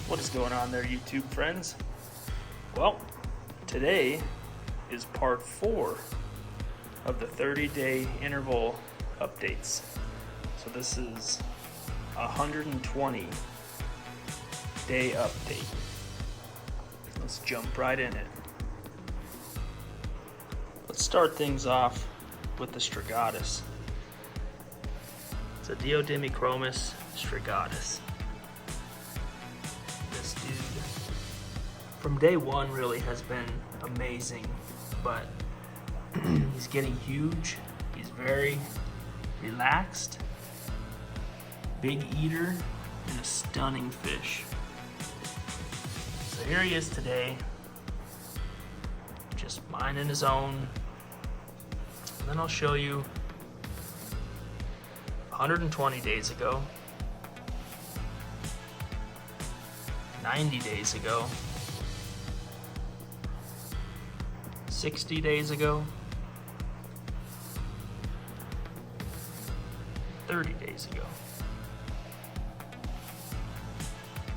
What is going on there, YouTube friends? Well, today is part 4 of the 30-day interval updates. So this is a 120-day update. Let's jump right in it. Let's start things off with the Stratus. It's a Taniochromis Stratus. This dude, from day one, really has been amazing, but he's getting huge. He's very relaxed, big eater, and a stunning fish. So here he is today, just minding his own. And then I'll show you 120 days ago, 90 days ago, 60 days ago, 30 days ago.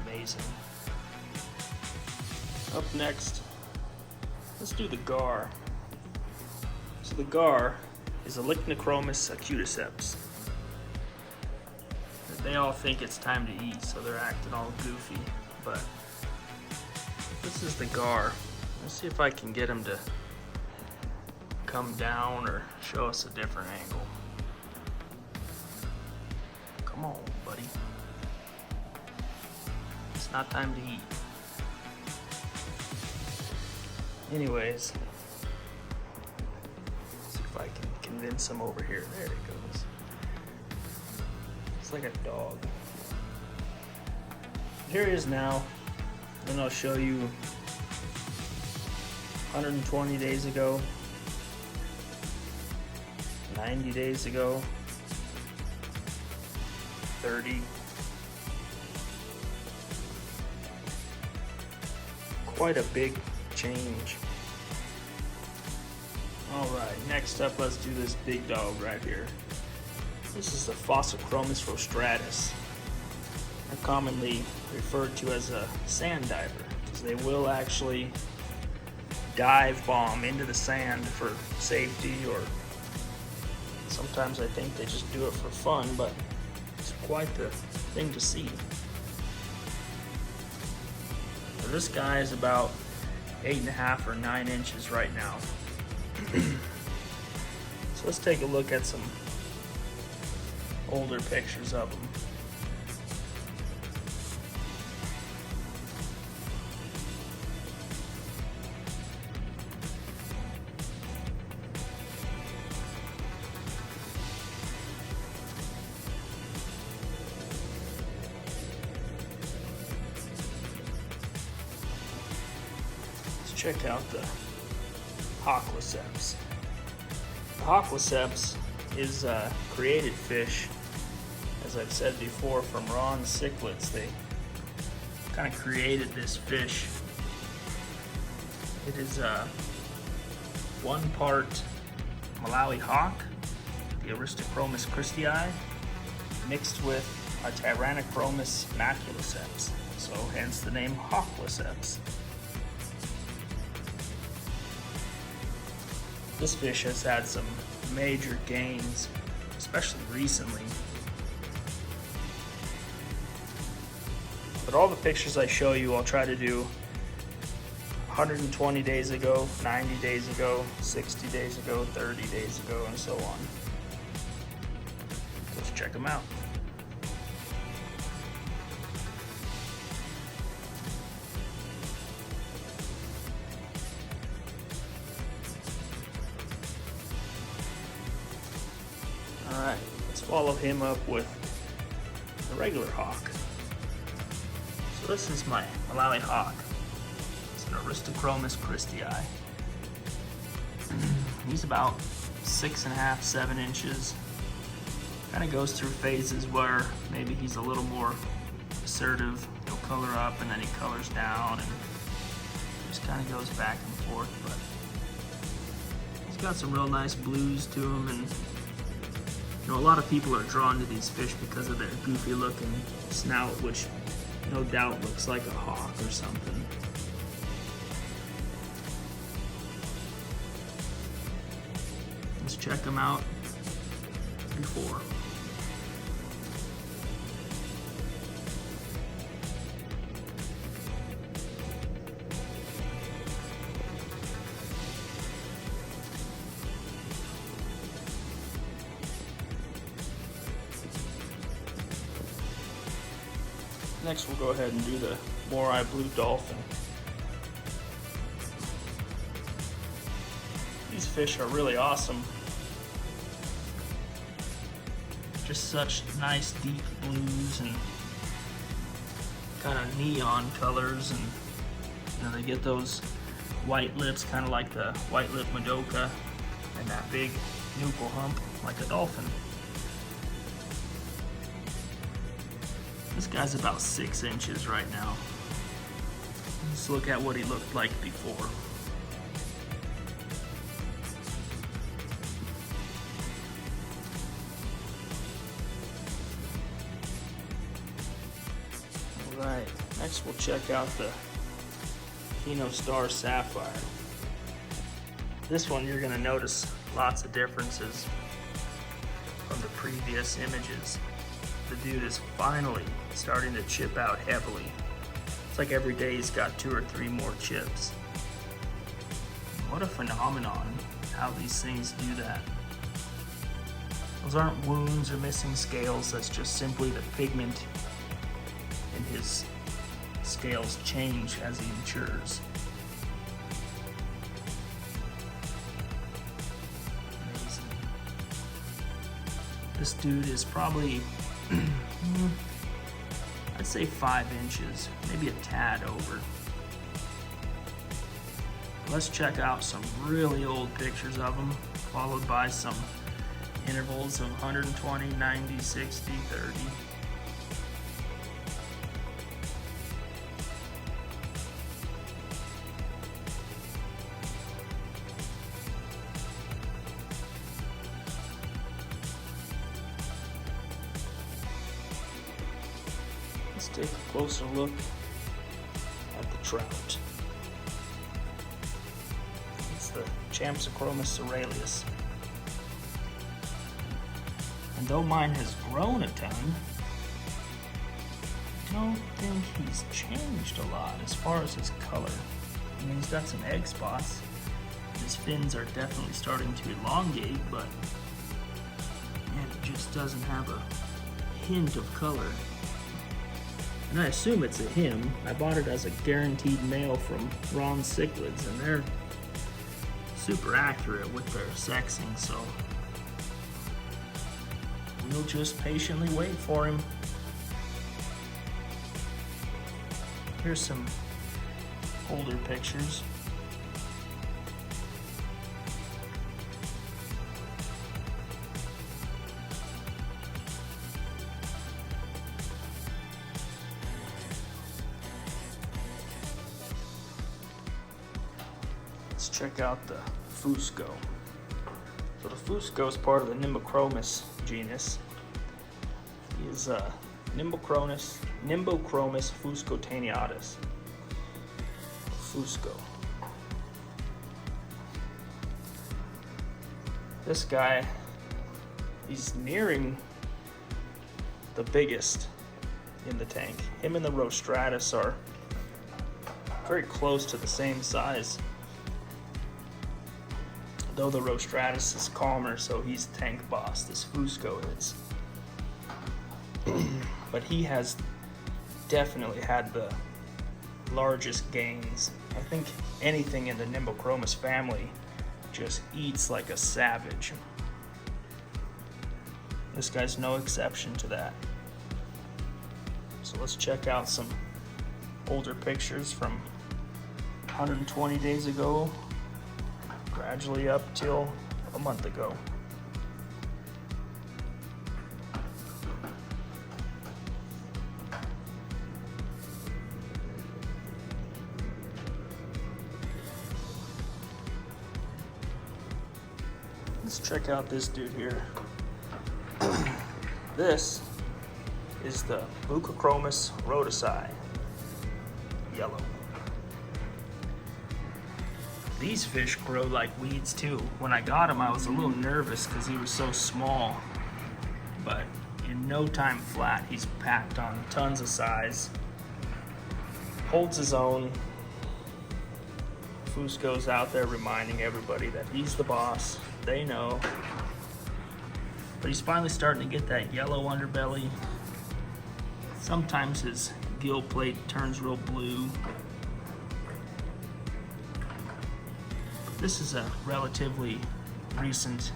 Amazing. Up next, let's do the gar. So the gar is a Taniochromis Apocaliceps. They all think it's time to eat, so they're acting all goofy. But this is the gar. Let's see if I can get him to come down or show us a different angle. Come on, buddy. It's not time to eat. Anyways, let's see if I can convince him over here. There he goes. It's like a dog. Here he is now. Then I'll show you 120 days ago, 90 days ago, 30. Quite a big change. Alright, next up, let's do this big dog right here. This is the Fusco Stratus. They're commonly referred to as a sand diver, because they will actually dive bomb into the sand for safety, or sometimes I think they just do it for fun, but it's quite the thing to see. So this guy is about 8.5 or 9 inches right now. So let's take a look at some older pictures of them. Let's check out the Apocaliceps. The Apocaliceps is a created fish, as I've said before, from Ron cichlids. They kind of created this fish. It is 1 part Malawi hawk, the Aristochromys christii, mixed with a Taniochromis maculaceps, so hence the name Apocaliceps. This fish has had some major gains, especially recently. But all the pictures I show you, I'll try to do 120 days ago, 90 days ago, 60 days ago, 30 days ago, and so on. Let's check them out. Alright, let's follow him up with a regular hawk. So this is my Malawi hawk. It's an Aristochromys christii. He's about 6.5, 7 inches. Kind of goes through phases where maybe he's a little more assertive. He'll color up and then he colors down, and just kind of goes back and forth. But he's got some real nice blues to him, and you know, a lot of people are drawn to these fish because of their goofy looking snout, which No doubt looks like a hawk or something. Let's check them out before. Next we'll go ahead and do the Morai Blue Dolphin. These fish are really awesome. Just such nice deep blues and kind of neon colors, and you know, they get those white lips kind of like the white lip Madoka, and that big nuchal hump like a dolphin. This guy's about 6 inches right now. Let's look at what he looked like before. Alright, next we'll check out the Star Sapphire. This one you're going to notice lots of differences from the previous images. The dude is finally starting to chip out heavily. It's like every day he's got 2 or 3 more chips. What a phenomenon, how these things do that. Those aren't wounds or missing scales, that's just simply the pigment in his scales change as he matures. Amazing. This dude is probably I'd say 5 inches, maybe a tad over. Let's check out some really old pictures of them, followed by some intervals of 120, 90, 60, 30. Let's take a closer look at the trout. It's the Taniochromis Aurelius. And though mine has grown a ton, I don't think he's changed a lot as far as his color. I mean, he's got some egg spots. His fins are definitely starting to elongate, but man, it just doesn't have a hint of color. And I assume it's a him. I bought it as a guaranteed male from Ron's Cichlids, and they're super accurate with their sexing, so we'll just patiently wait for him. Here's some older pictures. Let's check out the Fusco. So the Fusco is part of the Taniochromis genus. He is Taniochromis fuscotaneatus. Fusco. This guy, he's nearing the biggest in the tank. Him and the Stratus are very close to the same size. Though the Stratus is calmer, so he's tank boss, this Fusco is. But he has definitely had the largest gains. I think anything in the Taniochromis family just eats like a savage. This guy's no exception to that. So let's check out some older pictures from 120 days ago, gradually up till a month ago. Let's check out this dude here. This is the Buca chromis rhodosi, yellow. These fish grow like weeds too. When I got him, I was a little nervous because he was so small, but in no time flat, he's packed on tons of size, holds his own. Fusco's out there reminding everybody that he's the boss. They know. But he's finally starting to get that yellow underbelly. Sometimes his gill plate turns real blue. This is a relatively recent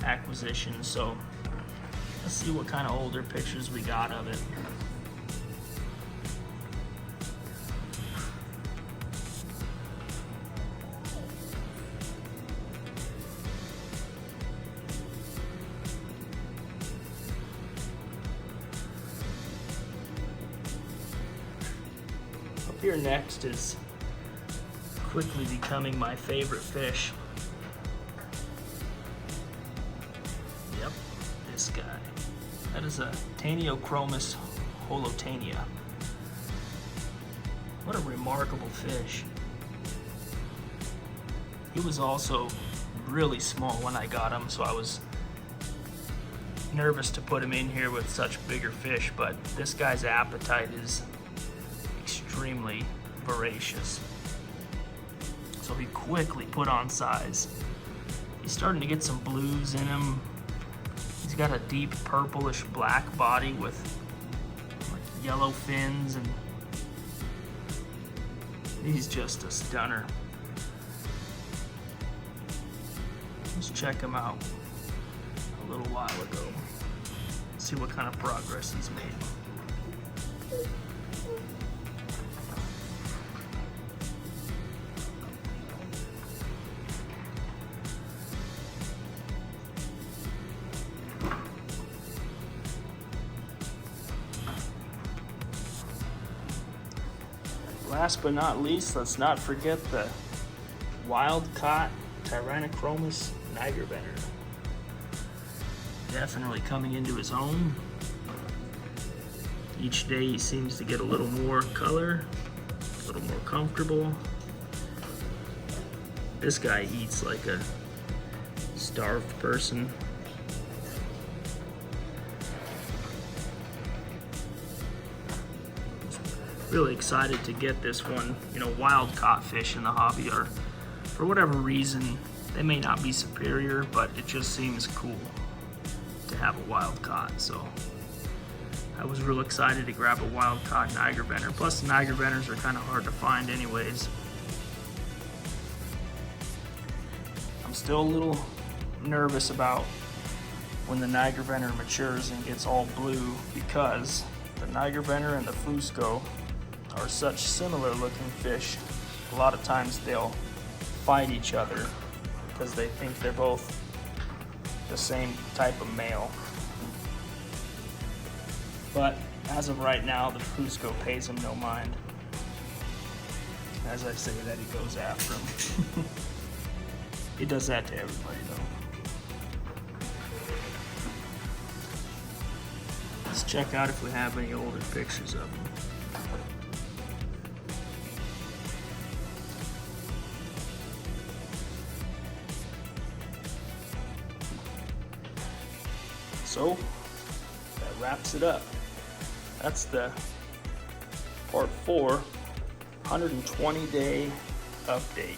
acquisition, so let's see what kind of older pictures we got of it. Up here next is quickly becoming my favorite fish. Yep, this guy. That is a Taniochromis holotania. What a remarkable fish. He was also really small when I got him, so I was nervous to put him in here with such bigger fish, but this guy's appetite is extremely voracious. So he quickly put on size. He's starting to get some blues in him. He's got a deep purplish black body with like yellow fins, and he's just a stunner. Let's check him out a little while ago. See what kind of progress he's made. Last but not least, let's not forget the wild-caught Taniochromis nigervener. Definitely coming into his own. Each day he seems to get a little more color, a little more comfortable. This guy eats like a starved person. Really excited to get this one. You know, wild caught fish in the hobby are, for whatever reason, they may not be superior, but it just seems cool to have a wild caught. So I was real excited to grab a wild caught nigervener. Plus the nigerveners are kind of hard to find anyways. I'm still a little nervous about when the nigervener matures and gets all blue, because the nigervener and the Fusco are such similar looking fish. A lot of times they'll fight each other because they think they're both the same type of male. But as of right now, the Fusco pays him no mind. As I say that, he goes after him. He does that to everybody though. Let's check out if we have any older pictures of him. So that wraps it up. That's the part 4, 120-day update.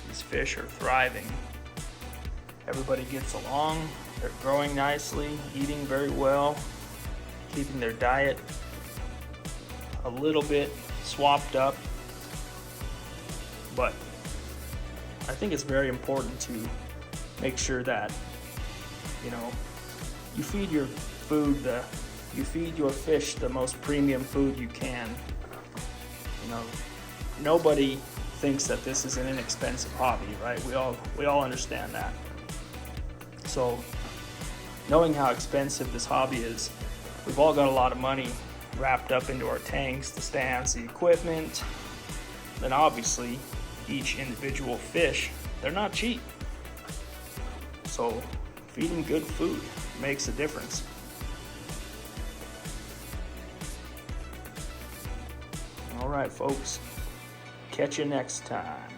These fish are thriving. Everybody gets along. They're growing nicely, eating very well, keeping their diet a little bit swapped up. But I think it's very important to make sure that, you know, you feed your fish the most premium food you can. You know, nobody thinks that this is an inexpensive hobby, right? We all understand that. So knowing how expensive this hobby is, we've all got a lot of money wrapped up into our tanks, the stands, the equipment. Then obviously each individual fish, they're not cheap. So feed them good food. makes a difference. All right, folks. Catch you next time.